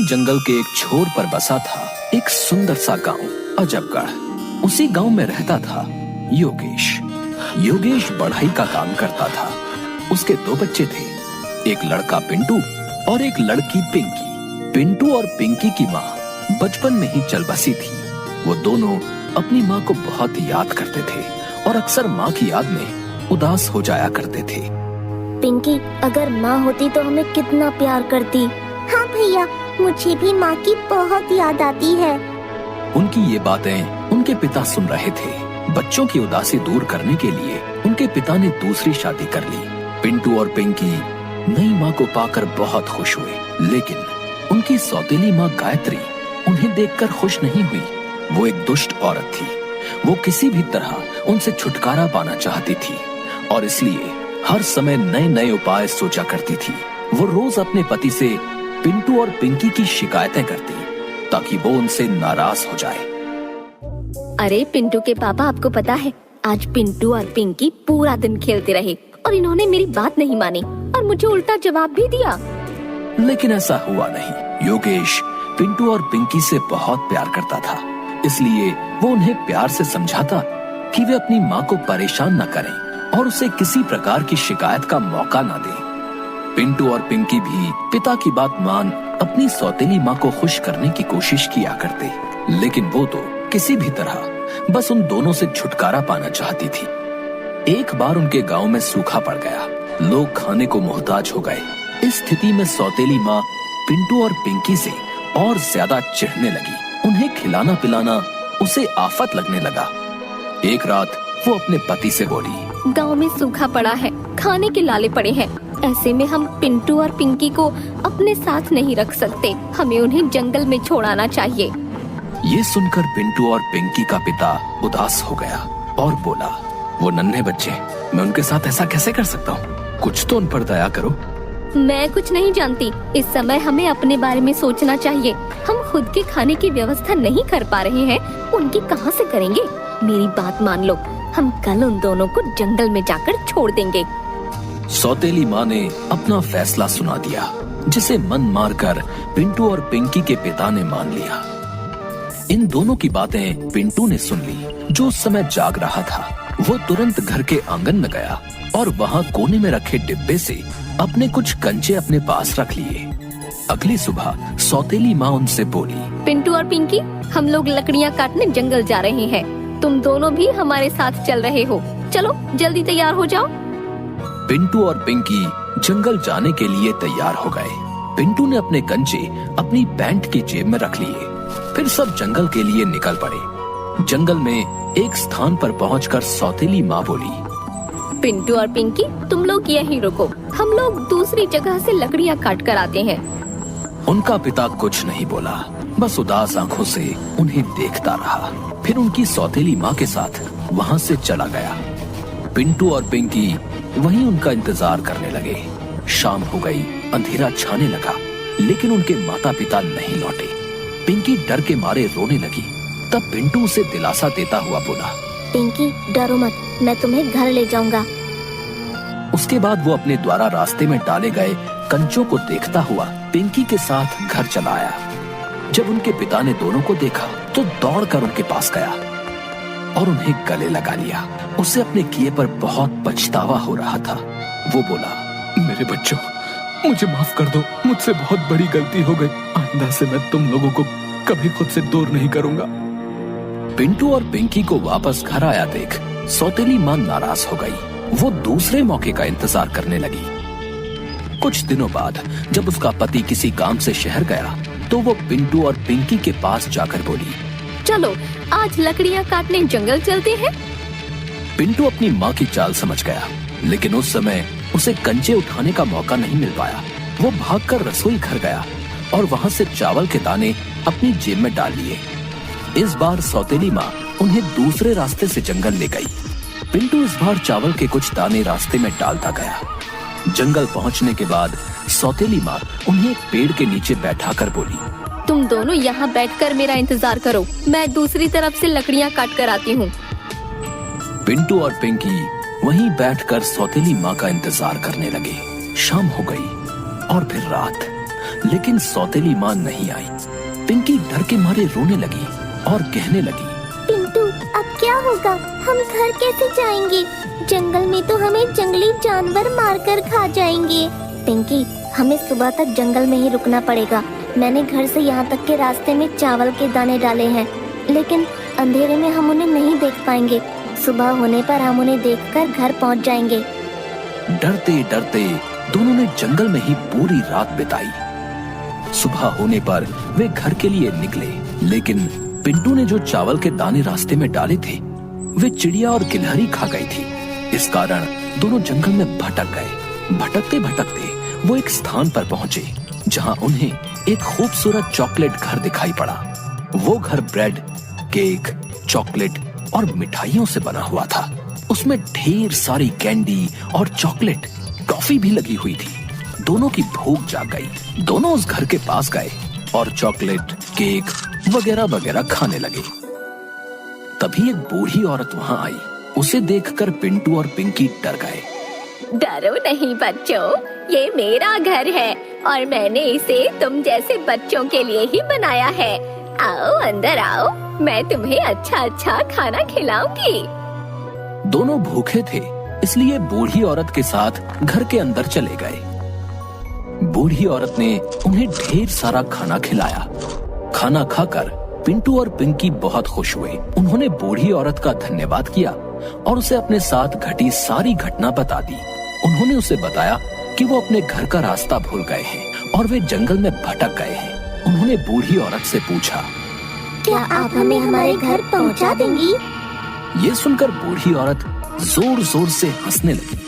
घने जंगल के एक छोर पर बसा था एक सुंदर सा गांव, अजबगढ़। उसी गांव में रहता था योगेश। योगेश बढ़ाई का काम करता था। उसके दो बच्चे थे, एक लड़का पिंटू और एक लड़की पिंकी। पिंटू और पिंकी की माँ बचपन में ही चल बसी थी। वो दोनों अपनी माँ को बहुत याद करते थे और अक्सर माँ की याद में उदास हो जाया करते थे। पिंकी, अगर माँ होती तो हमें कितना प्यार करती। हाँ भैया, मुझे भी माँ की बहुत याद आती है। उनकी ये बातें उनके पिता सुन रहे थे। बच्चों की उदासी दूर करने के लिए उनके पिता ने दूसरी शादी कर ली। पिंटू और पिंकी नई माँ को पाकर बहुत खुश हुए, लेकिन उनकी सौतेली माँ गायत्री उन्हें देखकर खुश नहीं हुई। वो एक दुष्ट औरत थी। वो किसी भी तरह उनसे छुटकारा पाना चाहती थी और इसलिए हर समय नए नए उपाय सोचा करती थी। वो रोज अपने पति से पिंटू और पिंकी की शिकायतें करती ताकि वो उनसे नाराज हो जाए। अरे पिंटू के पापा, आपको पता है आज पिंटू और पिंकी पूरा दिन खेलते रहे और इन्होंने मेरी बात नहीं मानी और मुझे उल्टा जवाब भी दिया। लेकिन ऐसा हुआ नहीं। योगेश पिंटू और पिंकी से बहुत प्यार करता था, इसलिए वो उन्हें प्यार से समझाता कि वे अपनी माँ को परेशान न करें और उसे किसी प्रकार की शिकायत का मौका न दें। पिंटू और पिंकी भी पिता की बात मान अपनी सौतेली माँ को खुश करने की कोशिश किया करते, लेकिन वो तो किसी भी तरह बस उन दोनों से छुटकारा पाना चाहती थी। एक बार उनके गांव में सूखा पड़ गया। लोग खाने को मोहताज हो गए। इस स्थिति में सौतेली माँ पिंटू और पिंकी से और ज्यादा चिढ़ने लगी। उन्हें खिलाना पिलाना उसे आफत लगने लगा। एक रात वो अपने पति से बोली, गांव में सूखा पड़ा है, खाने के लाले पड़े हैं। ऐसे में हम पिंटू और पिंकी को अपने साथ नहीं रख सकते। हमें उन्हें जंगल में छोड़ाना चाहिए। ये सुनकर पिंटू और पिंकी का पिता उदास हो गया और बोला, वो नन्हे बच्चे, मैं उनके साथ ऐसा कैसे कर सकता हूँ? कुछ तो उन पर दया करो। मैं कुछ नहीं जानती। इस समय हमें अपने बारे में सोचना चाहिए। हम खुद के खाने की व्यवस्था नहीं कर पा रहे हैं, उनकी कहाँ से करेंगे? मेरी बात मान लो, हम कल उन दोनों को जंगल में जाकर छोड़ देंगे। सौतेली माँ ने अपना फैसला सुना दिया, जिसे मन मारकर पिंटू और पिंकी के पिता ने मान लिया। इन दोनों की बातें पिंटू ने सुन ली, जो उस समय जाग रहा था। वो तुरंत घर के आंगन में गया और वहाँ कोने में रखे डिब्बे से अपने कुछ कंचे अपने पास रख लिए। अगली सुबह सौतेली माँ उनसे बोली, पिंटू और पिंकी, हम लोग लकड़ियाँ काटने जंगल जा रहे हैं। तुम दोनों भी हमारे साथ चल रहे हो। चलो जल्दी तैयार हो जाओ। पिंटू और पिंकी जंगल जाने के लिए तैयार हो गए। पिंटू ने अपने कंचे अपनी पैंट की जेब में रख लिए। फिर सब जंगल के लिए निकल पड़े। जंगल में एक स्थान पर पहुंचकर सौतेली माँ बोली, पिंटू और पिंकी, तुम लोग यहीं रुको। हम लोग दूसरी जगह से लकड़ियाँ काट कर आते हैं। उनका पिता कुछ नहीं बोला, बस उदास आंखों से उन्हें देखता रहा। फिर उनकी सौतेली माँ के साथ वहाँ से चला गया। पिंटू और पिंकी वहीं उनका इंतजार करने लगे। शाम हो गई, अंधेरा छाने लगा, लेकिन उनके माता पिता नहीं लौटे। पिंकी डर के मारे रोने लगी। तब पिंटू उसे दिलासा देता हुआ बोला, पिंकी, डरो मत, मैं तुम्हें घर ले जाऊंगा। उसके बाद वो अपने द्वारा रास्ते में डाले गए कंचों को देखता हुआ पिंकी के साथ घर चला आया। जब उनके पिता ने दोनों को देखा तो दौड़कर उनके पास गया और उन्हें गले लगा लिया। उसे अपने किए पर बहुत पछतावा हो रहा था। वो बोला, मेरे बच्चों, मुझे माफ कर दो। मुझसे बहुत बड़ी गलती हो गई। आइंदा से मैं तुम लोगों को कभी खुद से दूर नहीं करूंगा। पिंटू और पिंकी को वापस घर आया देख सौतेली माँ नाराज हो गई। वो दूसरे मौके का इंतजार करने लगी। कुछ दिनों बाद जब उसका पति किसी काम से शहर गया तो वो पिंटू और पिंकी के पास जाकर बोली, चलो आज लकड़ियाँ काटने जंगल चलते हैं। पिंटू अपनी माँ की चाल समझ गया, लेकिन उस समय उसे कंचे उठाने का मौका नहीं मिल पाया। वो भागकर रसोई घर गया और वहाँ से चावल के दाने अपनी जेब में डाल लिए। इस बार सौतेली माँ उन्हें दूसरे रास्ते से जंगल ले गई। पिंटू इस बार चावल के कुछ दाने रास्ते में डालता गया। जंगल पहुँचने के बाद सौतेली माँ उन्हें एक पेड़ के नीचे बैठाकर बोली, तुम दोनों यहाँ बैठकर मेरा इंतजार करो, मैं दूसरी तरफ से लकड़ियाँ काट कर आती हूँ। पिंटू और पिंकी वहीं बैठकर सौतेली माँ का इंतजार करने लगे। शाम हो गई और फिर रात। लेकिन सौतेली माँ नहीं आई। पिंकी डर के मारे रोने लगी और कहने लगी, पिंटू, अब क्या होगा? हम घर कैसे जाएंगे? जंगल में तो हमें जंगली जानवर मारकर खा जाएंगे। पिंकी, हमें सुबह तक जंगल में ही रुकना पड़ेगा। मैंने घर से यहाँ तक के रास्ते में चावल के दाने डाले हैं, लेकिन अंधेरे में हम उन्हें नहीं देख पाएंगे। सुबह होने पर हम उन्हें देखकर घर पहुँच जाएंगे। डरते डरते दोनों ने जंगल में ही पूरी रात बिताई। सुबह होने पर वे घर के लिए निकले, लेकिन पिंटू ने जो चावल के दाने रास्ते में डाले थे वे चिड़िया और गिलहरी खा गई थी। इस कारण दोनों जंगल में भटक गए। भटकते भटकते वो एक स्थान पर पहुंचे जहां उन्हें एक खूबसूरत चॉकलेट घर दिखाई पड़ा। वो घर ब्रेड, केक, चॉकलेट और मिठाइयों से बना हुआ था। उसमें ढेर सारी कैंडी और चॉकलेट, टॉफी भी लगी हुई थी। दोनों की भूख जाग गई। दोनों उस घर के पास गए और चॉकलेट, केक वगैरह वगैरह खाने लगे। तभी एक बूढ़ी औरत वहां आई। उसे देखकर पिंटू और पिंकी डर गए। डरो नहीं बच्चों, ये मेरा घर है और मैंने इसे तुम जैसे बच्चों के लिए ही बनाया है। आओ अंदर आओ, मैं तुम्हें अच्छा अच्छा खाना खिलाऊंगी। दोनों भूखे थे, इसलिए बूढ़ी औरत के साथ घर के अंदर चले गए। बूढ़ी औरत ने उन्हें ढेर सारा खाना खिलाया। खाना खाकर पिंटू और पिंकी बहुत खुश हुए। उन्होंने बूढ़ी औरत का धन्यवाद किया और उसे अपने साथ घटी सारी घटना बता दी। उन्होंने उसे बताया कि वो अपने घर का रास्ता भूल गए हैं और वे जंगल में भटक गए हैं। उन्होंने बूढ़ी औरत से पूछा, क्या आप हमें हमारे घर पहुंचा देंगी? ये सुनकर बूढ़ी औरत जोर जोर से हंसने लगी।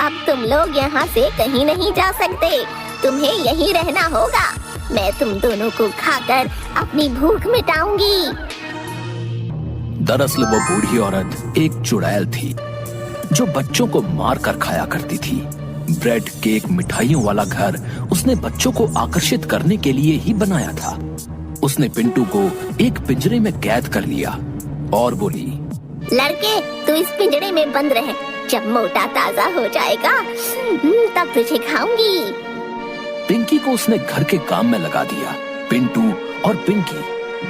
अब तुम लोग यहाँ से कहीं नहीं जा सकते, तुम्हें यहीं रहना होगा। मैं तुम दोनों को खाकर अपनी भूख मिटाऊंगी। दरअसल वो बूढ़ी औरत एक चुड़ैल थी जो बच्चों को मार कर खाया करती थी। ब्रेड, केक, मिठाइयों वाला घर उसने बच्चों को आकर्षित करने के लिए ही बनाया था। उसने पिंटू को एक पिंजरे में कैद कर लिया और बोली, लड़के, तू इस पिंजरे में बंद रहे। जब मोटा ताजा हो जाएगा तब तुझे खाऊंगी। पिंकी को उसने घर के काम में लगा दिया। पिंटू और पिंकी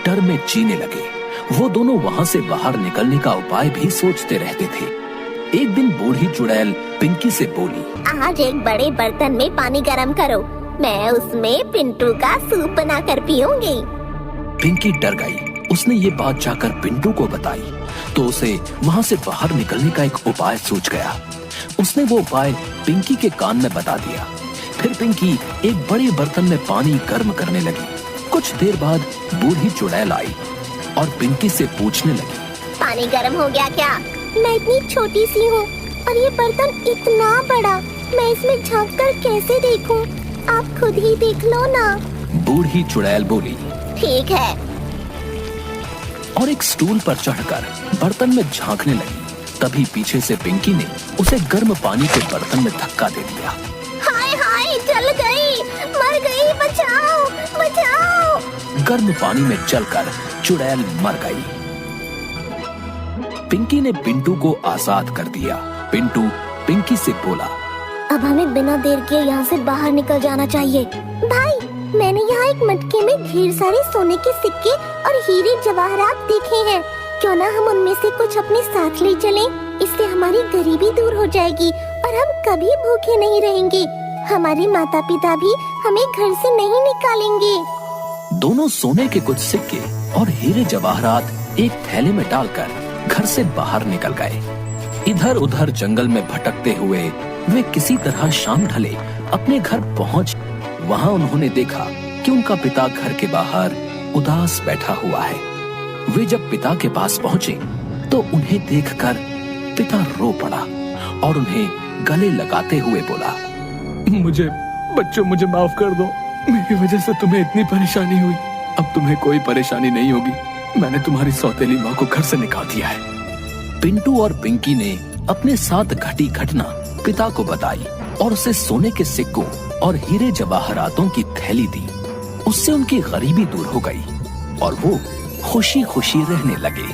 डर में जीने लगे। वो दोनों वहाँ से बाहर निकलने का उपाय भी सोचते रहते थे। एक दिन बूढ़ी चुड़ैल पिंकी से बोली, आज एक बड़े बर्तन में पानी गरम करो, मैं उसमें पिंटू का सूप बनाकर पीऊंगी। पिंकी डर गई। उसने ये बात जाकर पिंटू को बताई तो उसे वहाँ से बाहर निकलने का एक उपाय सूझ गया। उसने वो उपाय पिंकी के कान में बता दिया। फिर पिंकी एक बड़े बर्तन में पानी गर्म करने लगी। कुछ देर बाद बूढ़ी चुड़ैल आई और पिंकी से पूछने लगी, पानी गर्म हो गया क्या? मैं इतनी छोटी सी हूँ और ये बर्तन इतना बड़ा, मैं इसमें झांक कर कैसे देखूं? आप खुद ही देख लो ना। बूढ़ी चुड़ैल बोली, ठीक है। और एक स्टूल पर चढ़कर बर्तन में झांकने लगी। तभी पीछे से पिंकी ने उसे गर्म पानी के बर्तन में धक्का दे दिया। हाय हाय, जल गई, मर गई, बचाओ बचाओ। गर्म पानी में जलकर चुड़ैल मर गई। पिंकी ने पिंटू को आजाद कर दिया। पिंटू पिंकी से बोला, अब हमें बिना देर के यहाँ से बाहर निकल जाना चाहिए। भाई, मैंने यहाँ एक मटके में ढेर सारे सोने के सिक्के और हीरे जवाहरात देखे हैं। क्यों ना हम उनमें से कुछ अपने साथ ले चलें? इससे हमारी गरीबी दूर हो जाएगी और हम कभी भूखे नहीं रहेंगे। हमारे माता पिता भी हमें घर से नहीं निकालेंगे। दोनों सोने के कुछ सिक्के और हीरे जवाहरात एक थैले में डालकर घर से बाहर निकल गए। इधर उधर जंगल में भटकते हुए वे किसी तरह शाम ढले अपने घर पहुँच। वहाँ उन्होंने देखा कि उनका पिता घर के बाहर उदास बैठा हुआ है। वे जब पिता के पास पहुँचे तो उन्हें देखकर पिता रो पड़ा और उन्हें गले लगाते हुए बोला, मुझे माफ कर दो। मेरी वजह से तुम्हें इतनी परेशानी हुई। अब तुम्हें कोई परेशानी नहीं होगी। मैंने तुम्हारी सौतेली माँ को घर से निकाल दिया है। पिंटू और पिंकी ने अपने साथ घटी घटना पिता को बताई और उसे सोने के सिक्कों और हीरे जवाहरातों की थैली दी। उससे उनकी गरीबी दूर हो गई और वो खुशी खुशी रहने लगे।